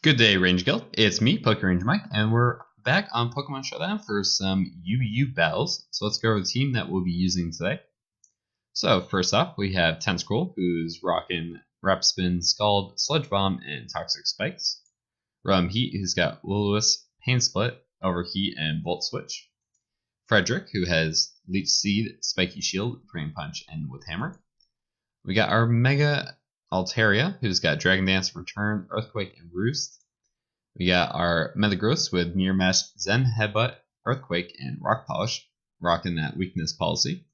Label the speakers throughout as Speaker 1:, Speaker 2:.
Speaker 1: Good day, Range Guild. It's me, Poke Ranger Mike, and we're back on Pokemon Showdown for some UU battles. So let's go over the team that we'll be using today. So first up, we have Tentacruel, who's rocking Rapid Spin, Scald, Sludge Bomb, and Toxic Spikes. Heat, who's got Will-O-Wisp, Pain Split, Overheat, and Volt Switch. Frederick, who has Leech Seed, Spiky Shield, Drain Punch, and With Hammer. We got our Mega Altaria, who's got Dragon Dance, Return, Earthquake, and Roost. We got our Metagross with Mirror Mesh, Zen Headbutt, Earthquake, and Rock Polish, rocking that weakness policy.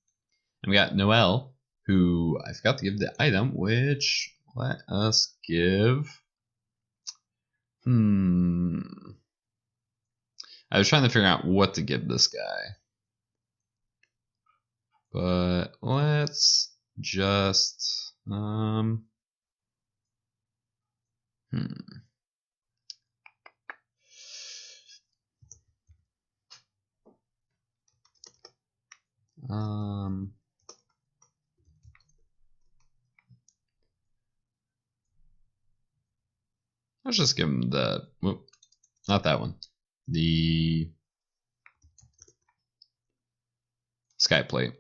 Speaker 1: And we got Noelle, who I forgot to give the item, which let us give. I was trying to figure out what to give this guy. But let's just let's just give him the, not that one, the Sky Plate.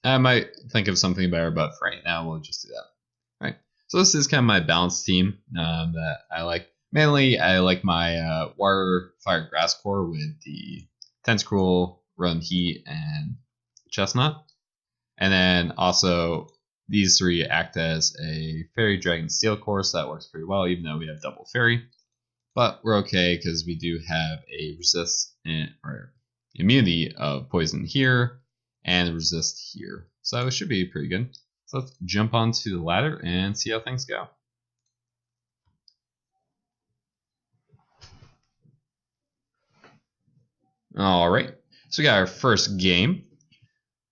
Speaker 1: I might think of something better, but for right now, we'll just do that. All right. So this is kind of my balanced team that I like. Mainly, I like my Water, Fire, Grass core with the Tentacruel, Run, Heat, and Chestnut. And then also, these three act as a Fairy, Dragon, Steel core, so that works pretty well, even though we have double Fairy. But we're okay because we do have a resist or immunity of poison here and resist here. So it should be pretty good. So let's jump onto the ladder and see how things go. All right, so we got our first game.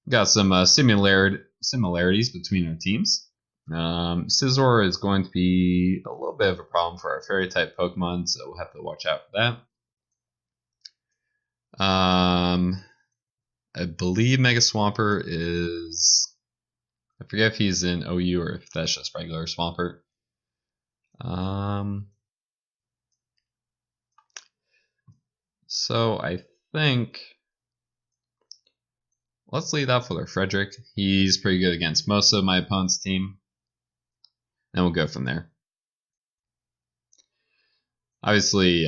Speaker 1: Got some similarities between our teams. Scizor is going to be a little bit of a problem for our Fairy type Pokemon, so we'll have to watch out for that. I believe Mega Swampert is, I forget if he's in OU or if that's just regular Swampert. So I think let's lead off with our Frederick. He's pretty good against most of my opponent's team. And we'll go from there. Obviously,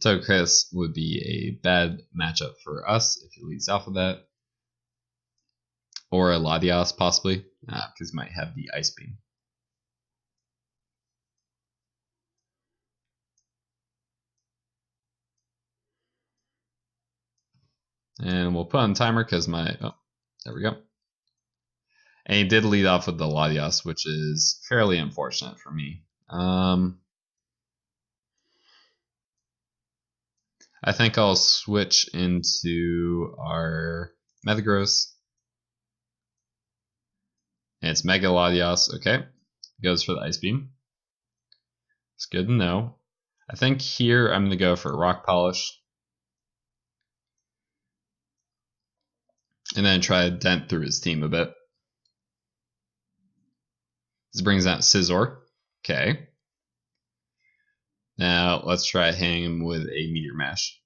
Speaker 1: Togekiss would be a bad matchup for us if he leads off with that. Or a Latias, possibly, because he might have the Ice Beam. And we'll put on timer because there we go. And he did lead off with the Latias, which is fairly unfortunate for me. I think I'll switch into our Metagross. And it's Mega Latias, okay. Goes for the Ice Beam. It's good to know. I think here I'm going to go for Rock Polish. And then try to dent through his team a bit. This brings out Scizor. Okay. Now let's try hitting him with a Meteor Mash.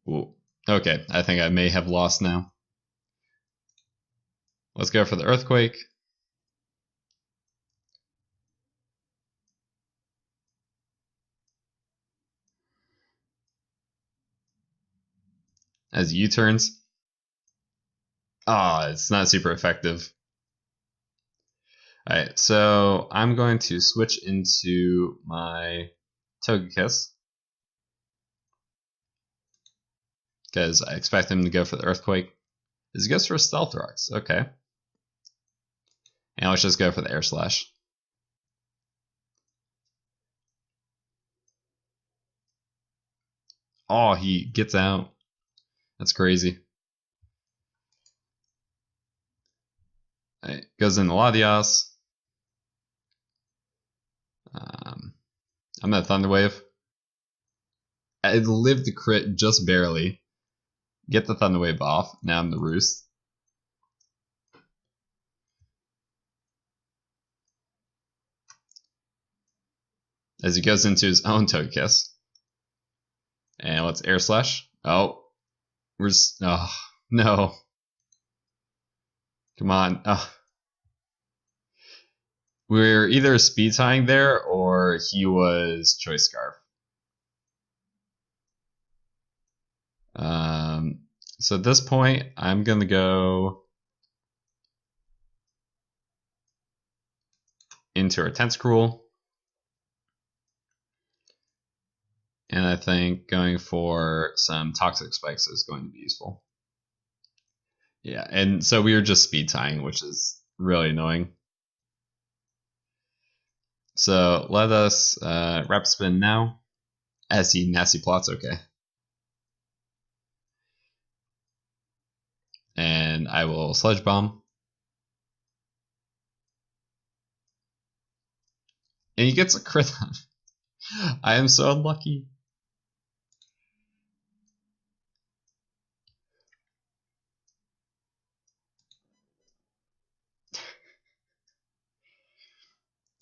Speaker 1: Ooh. Okay, I think I may have lost now. Let's go for the Earthquake. As U-turns. It's not super effective. Alright, so I'm going to switch into my Togekiss. Because I expect him to go for the Earthquake. He goes for Stealth Rocks, okay. And let's just go for the Air Slash. Oh, he gets out. That's crazy. Alright, goes in the Latias. I'm at Thunder Wave. I lived the crit just barely. Get the Thunder Wave off. Now I'm the Roost. as he goes into his own Togekiss. And let's Air Slash. Oh, oh no. Come on. We're either speed tying there or he was Choice Scarf. So at this point, I'm going to go into our Tentacruel. And I think going for some Toxic Spikes is going to be useful. Yeah, and so we were just speed tying, which is really annoying. So let us Rapid Spin now. As he Nasty Plots, okay. And I will Sludge Bomb. And he gets a crit. I am so unlucky.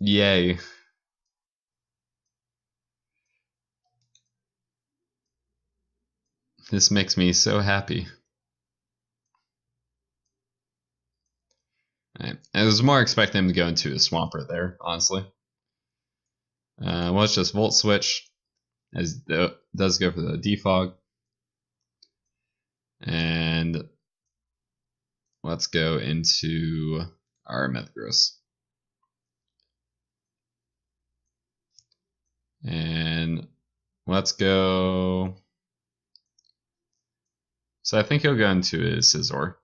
Speaker 1: Yay. This makes me so happy. Right. I was more expecting him to go into a Swampert there, honestly. Well, let's just Volt Switch, as it does go for the Defog. And let's go into our Metagross. And let's go. So I think he'll go into his Scizor.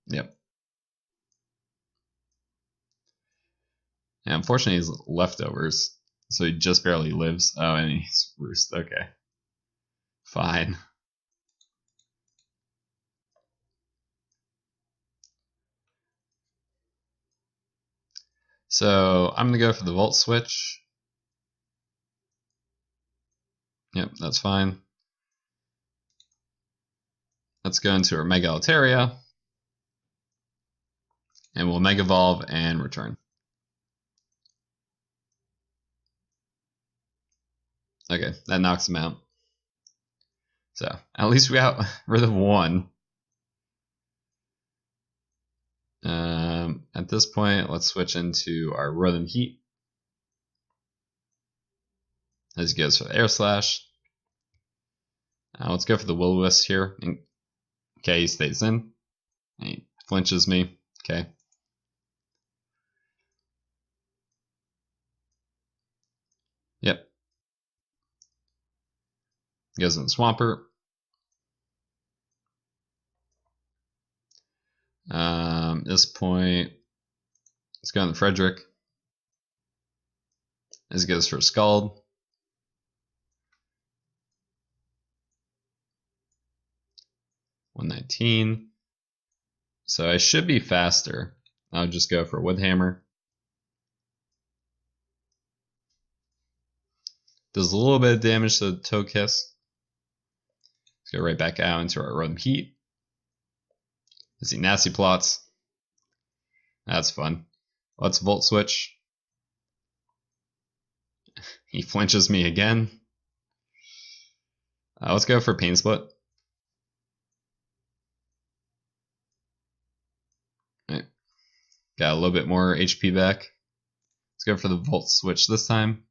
Speaker 1: Yep. And unfortunately, he's leftovers, so he just barely lives. Oh, and he's Roost. Okay. Fine. So I'm going to go for the Volt Switch. Yep, that's fine. Let's go into our Mega Altaria. And we'll Mega Evolve and return. Okay, that knocks him out. So at least we got rid of one. At this point, let's switch into our Rhythm Heat. As he goes for the Air Slash. Let's go for the Will-O-Wisp here. Okay, he stays in. He flinches me. Okay. Yep. Goes in the Swampert. This point, let's go on the Frederick. As he goes for Scald. $119. So I should be faster. I'll just go for Wood Hammer. Does a little bit of damage to the Togekiss. Let's go right back out into our Rhythm Heat. Let's see, Nasty Plots. That's fun. Let's Volt Switch. He flinches me again. Let's go for Pain Split. Right. Got a little bit more HP back. Let's go for the Volt Switch this time.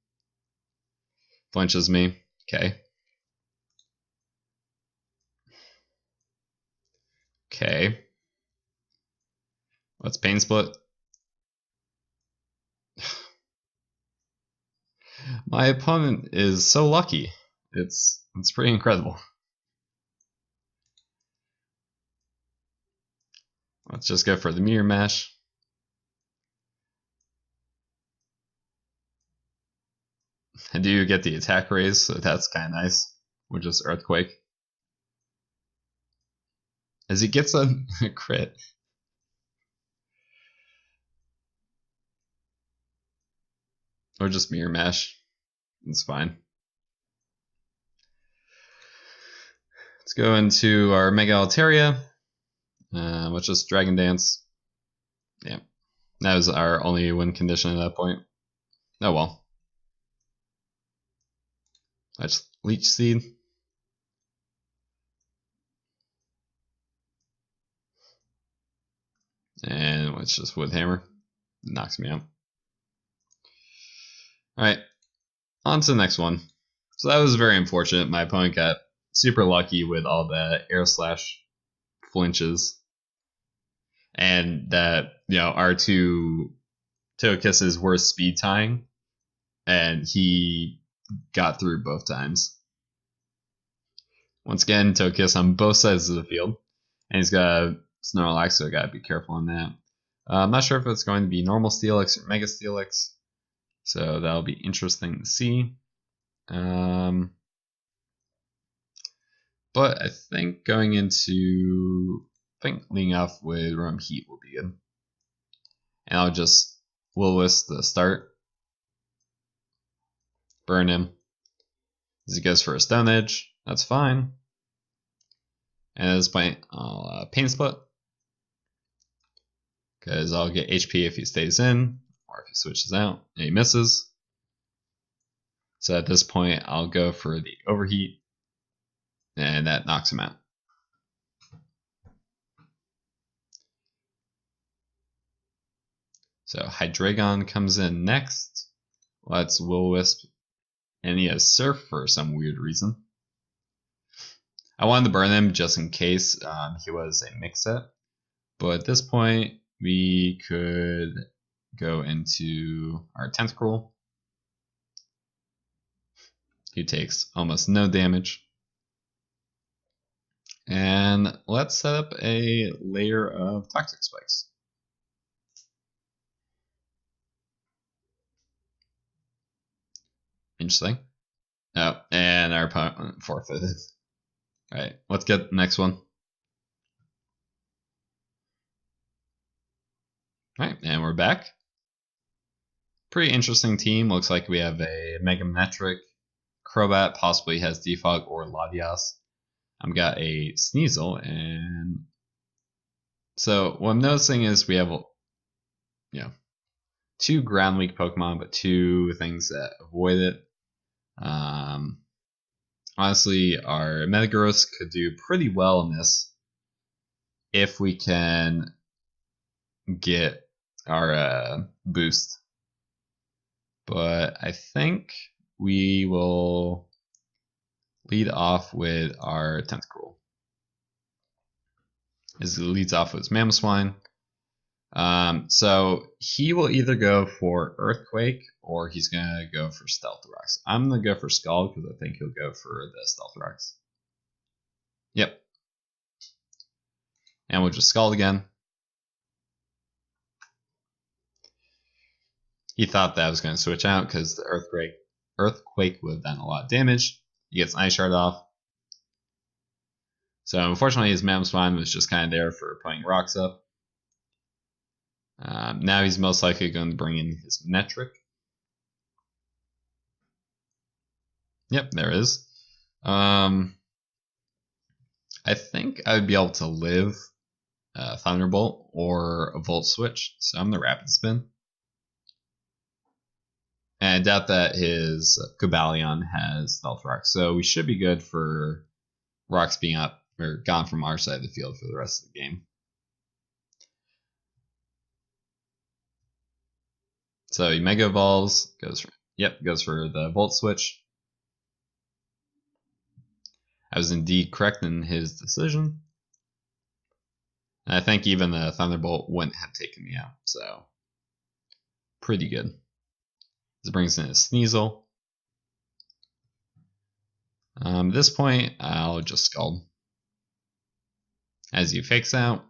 Speaker 1: Flinches me. Okay. Okay. Let's Pain Split. My opponent is so lucky. It's pretty incredible. Let's just go for the Mirror Mash. I do get the attack raise, so that's kind of nice. We're just Earthquake. As he gets a crit. Or just Mirror Mash. It's fine. Let's go into our Mega Altaria. Let's just Dragon Dance. Yeah. That was our only win condition at that point. Oh well. Let's Leech Seed. And let's just Wood Hammer. Knocks me out. Alright, on to the next one. So that was very unfortunate. My opponent got super lucky with all the air slash flinches. And that, our two Togekises were speed tying. And he got through both times. Once again, Togekiss on both sides of the field. And he's got a Snorlax, so I gotta be careful on that. I'm not sure if it's going to be normal Steelix or Mega Steelix. So that'll be interesting to see. But I think going into, leading off with Roam Heat will be good. And I'll just Will-O-Wisp the start. Burn him. As he goes for a Stone Edge, that's fine. And at this point, I'll Pain Split. Because I'll get HP if he stays in, or if he switches out and he misses. So at this point, I'll go for the Overheat, and that knocks him out. So Hydreigon comes in next. Let's Will-O-Wisp, and he has Surf for some weird reason. I wanted to burn him just in case he was a mix-set, but at this point, we could go into our Tentacruel. He takes almost no damage. And let's set up a layer of Toxic Spikes. Interesting. Oh, and our opponent forfeited. Alright, let's get the next one. Alright, and we're back. Pretty interesting team. Looks like we have a Mega Metric, Crobat, possibly has Defog or Latias. I've got a Sneasel, and so what I'm noticing is we have, two ground weak Pokemon, but two things that avoid it. Honestly, our Metagross could do pretty well in this if we can get our boost. But I think we will lead off with our Tentacruel. As it leads off with Mamoswine. So he will either go for Earthquake or he's going to go for Stealth Rocks. I'm going to go for Scald because I think he'll go for the Stealth Rocks. Yep. And we'll just Scald again. He thought that I was going to switch out because the Earthquake would have done a lot of damage. He gets Ice Shard off. So unfortunately his Mamoswine was just kind of there for putting rocks up. Now he's most likely going to bring in his Metric. Yep, there it is. I think I would be able to live Thunderbolt or a Volt Switch, so I'm the Rapid Spin. And I doubt that his Cobalion has Stealth Rock, so we should be good for rocks being up or gone from our side of the field for the rest of the game. So he Mega Evolves, goes for the Volt Switch. I was indeed correct in his decision. And I think even the Thunderbolt wouldn't have taken me out, so pretty good. This brings in a Sneasel. At this point, I'll just Scald. As he fakes out.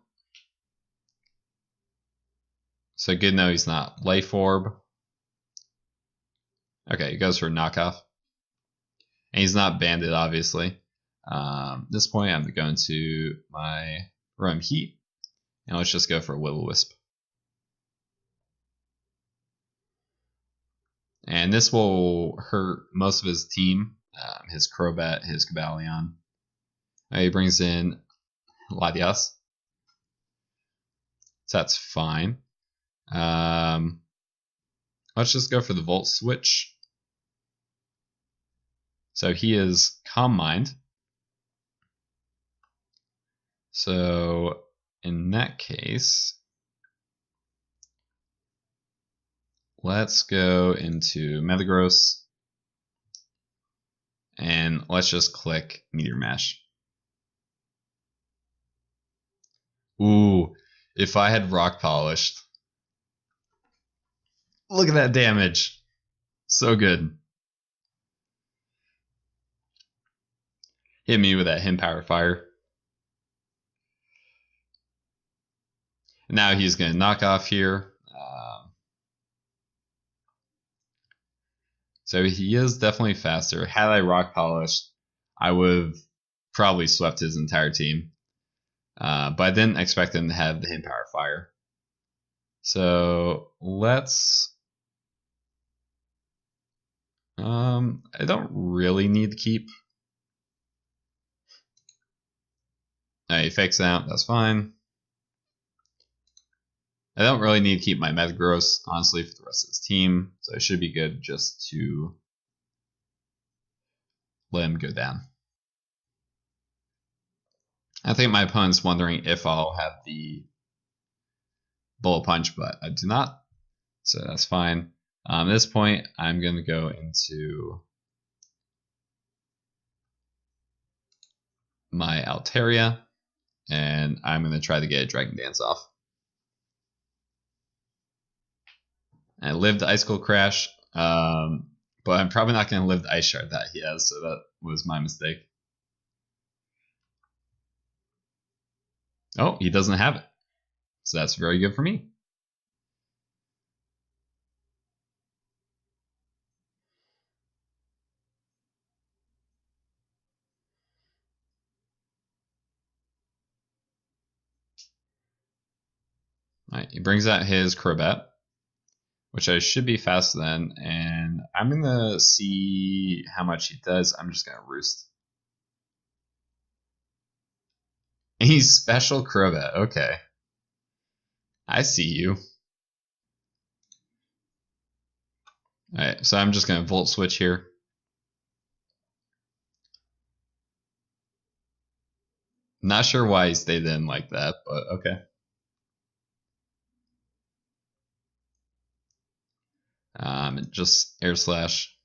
Speaker 1: So good to know he's not Life Orb. Okay, he goes for Knockoff. And he's not Bandit, obviously. At this point, I'm going to my Roam Heat. And let's just go for Will-O-Wisp. And this will hurt most of his team. His Crobat, his Cobalion. He brings in Latias. So that's fine. Let's just go for the Volt Switch. So he is Calm Mind. So in that case, let's go into Metagross and let's just click Meteor Mash. Ooh, if I had Rock Polished. Look at that damage. So good. Hit me with that Him Power Fire. Now he's going to knock off here. So he is definitely faster. Had I Rock Polished, I would have probably swept his entire team. But I didn't expect him to have the Him Power Fire. So let's... I don't really need to keep. He fakes out, that's fine. I don't really need to keep my Metagross, honestly, for the rest of his team, so it should be good just to let him go down. I think my opponent's wondering if I'll have the Bullet Punch, but I do not, so that's fine. At this point, I'm going to go into my Altaria, and I'm going to try to get a Dragon Dance off. I lived the Icicle Crash, but I'm probably not going to live the Ice Shard that he has, so that was my mistake. Oh, he doesn't have it. So that's very good for me. Alright, he brings out his Crobat, which I should be faster than, and I'm going to see how much he does. I'm just going to Roost. And he's Special Crobat, okay. I see you. Alright, so I'm just going to Volt Switch here. Not sure why he stayed in like that, but okay. Just Air Slash.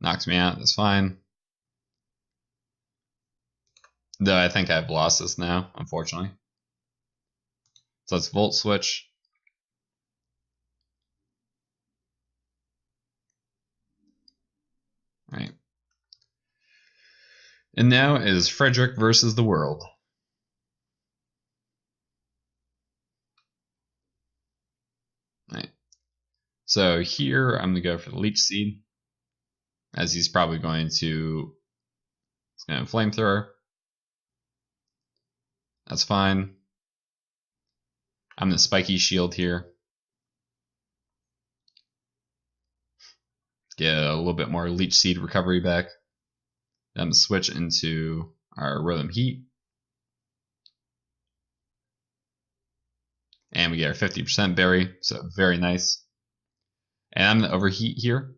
Speaker 1: Knocks me out, that's fine. Though I think I've lost this now, unfortunately. So let's Volt Switch. Right. And now it is Frederick versus the world. Right. So here I'm going to go for the Leech Seed, as he's probably going to Flamethrower. That's fine. I'm going to Spiky Shield here. Get a little bit more Leech Seed recovery back. Then I'm going to switch into our Rhythm Heat. And we get our 50% berry, so very nice. And I'm going to Overheat here.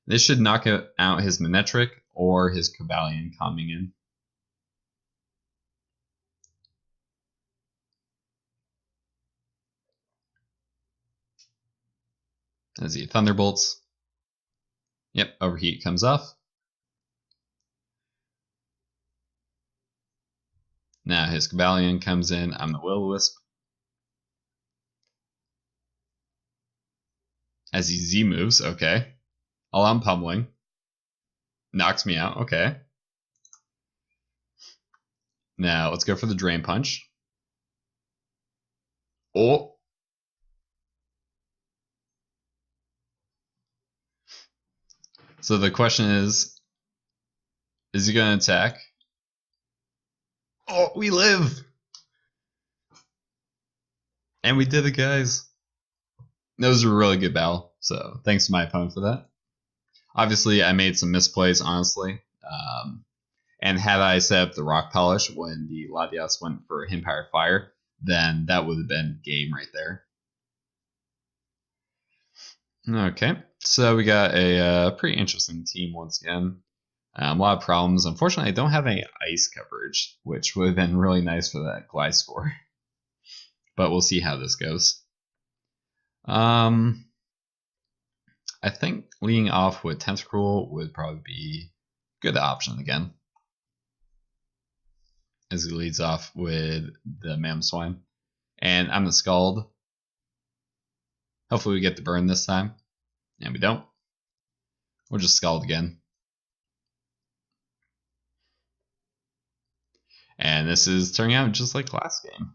Speaker 1: This should knock out his Manectric or his Cobalion coming in. As he Thunderbolts. Yep, Overheat comes off. Now his Cobalion comes in. I'm the Will-O-Wisp. As he Z moves, okay. All I'm pummeling. Knocks me out, okay. Now let's go for the Drain Punch. Oh! So the question is he going to attack? Oh, we live! And we did it, guys. That was a really good battle, so thanks to my opponent for that. Obviously, I made some misplays, honestly. And had I set up the Rock Polish when the Latias went for Him Power Fire, then that would have been game right there. Okay, so we got a pretty interesting team once again. A lot of problems. Unfortunately, I don't have any ice coverage, which would have been really nice for that glide score. But we'll see how this goes. I think leading off with Tentacruel would probably be a good option again. As he leads off with the Mamswine. And I'm the Scald. Hopefully we get the burn this time. And we don't. We'll just Scald again. And this is turning out just like last game.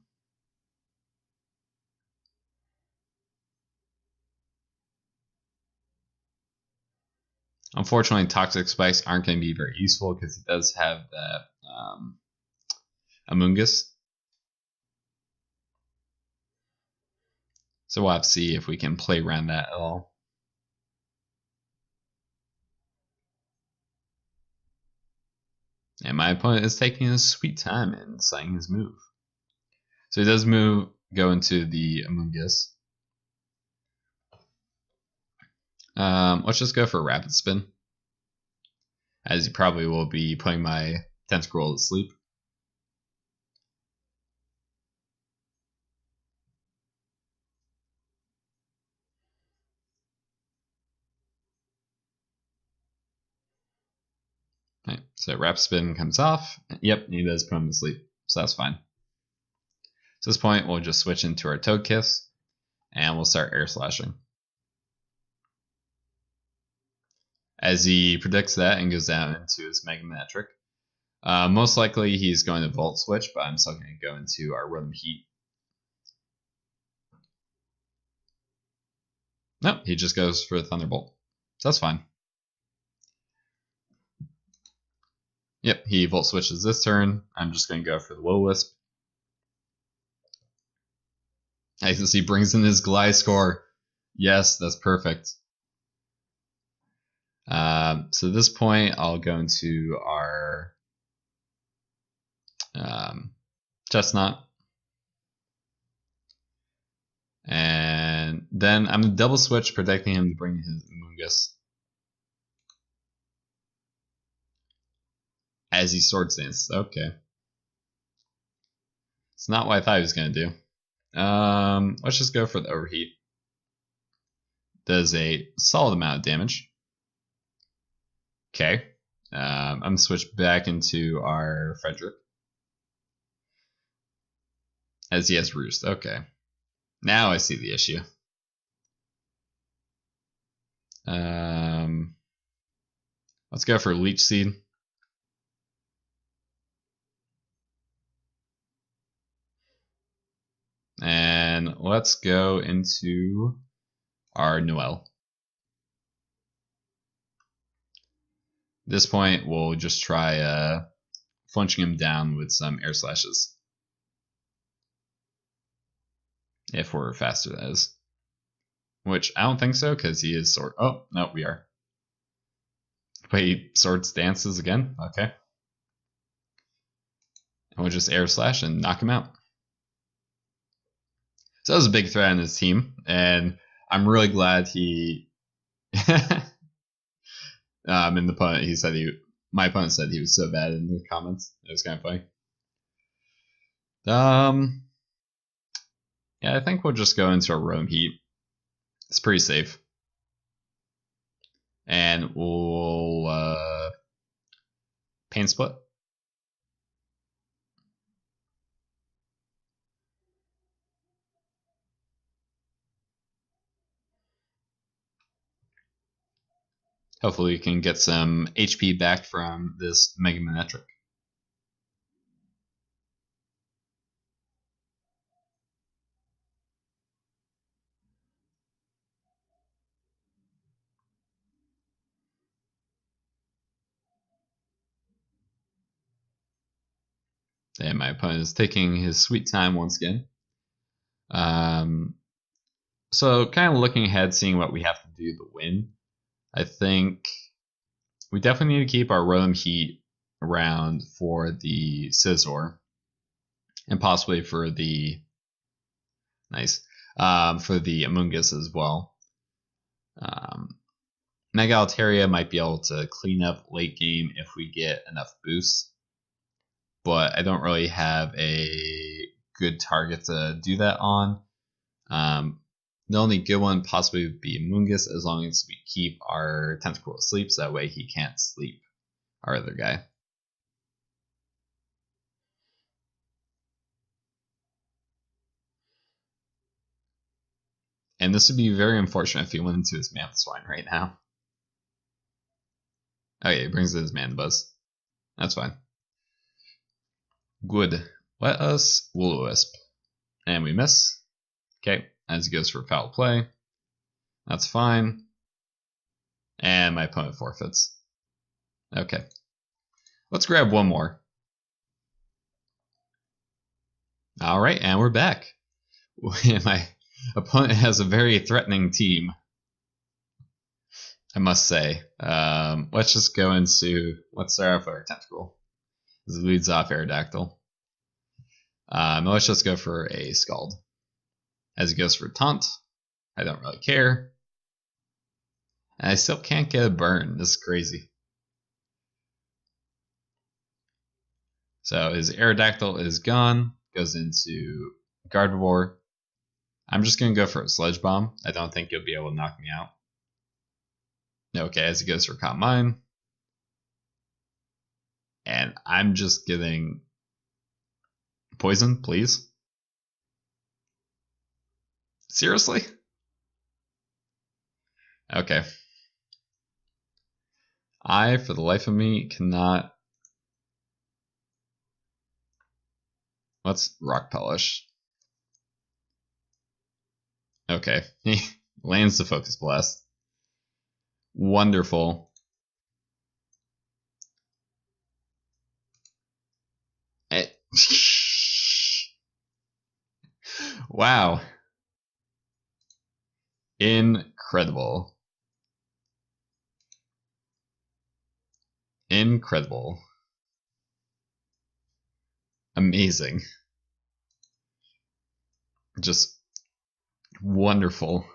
Speaker 1: Unfortunately, Toxic Spikes aren't going to be very useful because he does have that Amoonguss. So we'll have to see if we can play around that at all. And my opponent is taking his sweet time in deciding his move. So he does go into the Amoonguss. Let's just go for a Rapid Spin. As you probably will be putting my Tentacruel to sleep. Right, so Rapid Spin comes off. Yep, he does put him to sleep, so that's fine. So at this point, we'll just switch into our Togekiss, and we'll start Air Slashing. As he predicts that and goes down into his Mega Manectric. Most likely he's going to Volt Switch, but I'm still going to go into our Rhythm Heat. Nope, he just goes for the Thunderbolt. So that's fine. Yep, he Volt Switches this turn. I'm just going to go for the Will-O-Wisp. As he brings in his Gliscor. Yes, that's perfect. So at this point, I'll go into our Chestnut. And then I'm going to double switch, protecting him to bring his Amoonguss. As he Sword Stance. Okay. It's not what I thought he was going to do. Let's just go for the Overheat. Does a solid amount of damage. Okay. I'm going to switch back into our Frederick. As he has Roost. Okay. Now I see the issue. Let's go for Leech Seed. And let's go into our Noelle. At this point, we'll just try flinching him down with some Air Slashes. If we're faster, that is. Which I don't think so, because he is Sword. Oh, no, we are. But he Sword Stances again. Okay. And we'll just Air Slash and knock him out. So that was a big threat on his team, and I'm really glad he. And the opponent, my opponent said he was so bad in the comments. It was kind of funny. Yeah, I think we'll just go into a Roam Heat. It's pretty safe. And we'll Pain Split. Hopefully we can get some HP back from this Mega Manectric. And my opponent is taking his sweet time once again. So kind of looking ahead, seeing what we have to do to win. I think we definitely need to keep our Rotom Heat around for the Scizor. And possibly for the... Nice. For the Amoonguss as well. Mega Altaria might be able to clean up late game if we get enough boosts, but I don't really have a good target to do that on. The only good one possibly would be Mungus, as long as we keep our Tentacruel asleep, so that way he can't sleep our other guy. And this would be very unfortunate if he went into his Mammoth Swine right now. Oh yeah, he brings in his Mandibuzz. That's fine. Good. Let us Will-O-Wisp. And we miss. Okay, as he goes for foul play. That's fine. And my opponent forfeits. Okay. Let's grab one more. Alright, and we're back. My opponent has a very threatening team, I must say. Let's just go into... Let's start off with our Tentacruel. This leads off Aerodactyl. Let's just go for a Scald. As he goes for Taunt, I don't really care. And I still can't get a burn. This is crazy. So his Aerodactyl is gone. Goes into Gardevoir. I'm just going to go for a Sledge Bomb. I don't think you'll be able to knock me out. Okay, as he goes for Calm Mind. And I'm just getting poison, please. Seriously? Okay. I, for the life of me, cannot... Let's Rock Polish. Okay. He lands the Focus Blast. Wonderful. Wow. Incredible. Incredible. Amazing. Just wonderful.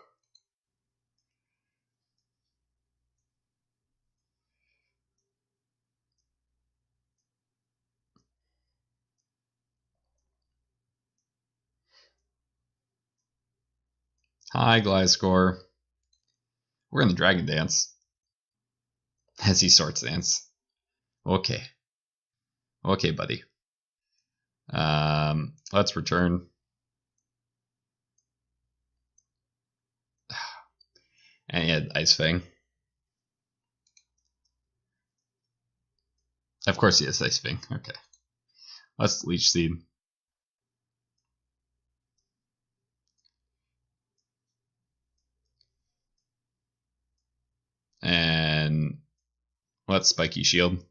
Speaker 1: Hi, Gliscor. We're in the Dragon Dance. As he Swords Dance. Okay. Okay, buddy. Let's return. And he had Ice Fang. Of course he has Ice Fang. Okay. Let's Leech Seed. And let's Spiky Shield.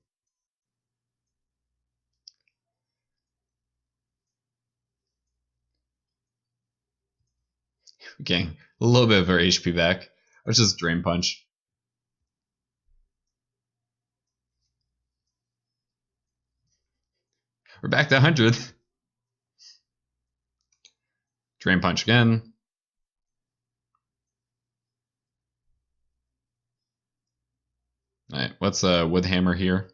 Speaker 1: Okay, a little bit of our HP back. Let's just Drain Punch. We're back to 100. Drain Punch again. Alright, let's Wood Hammer here.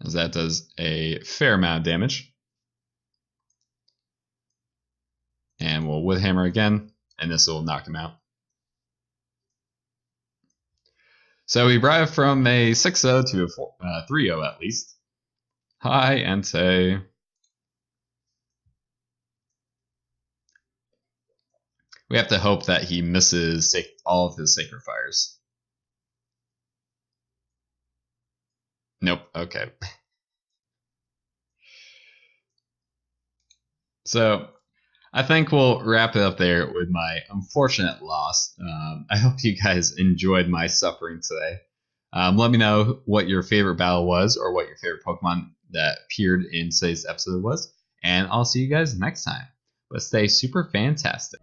Speaker 1: As that does a fair amount of damage. And we'll Wood Hammer again, and this will knock him out. So we brought it from a 6-0 to a 3-0 at least. Hi, Entei. We have to hope that he misses all of his Sacred Fires. Nope, okay. So, I think we'll wrap it up there with my unfortunate loss. I hope you guys enjoyed my suffering today. Let me know what your favorite battle was, or what your favorite Pokemon that appeared in today's episode was, and I'll see you guys next time. But stay super fantastic.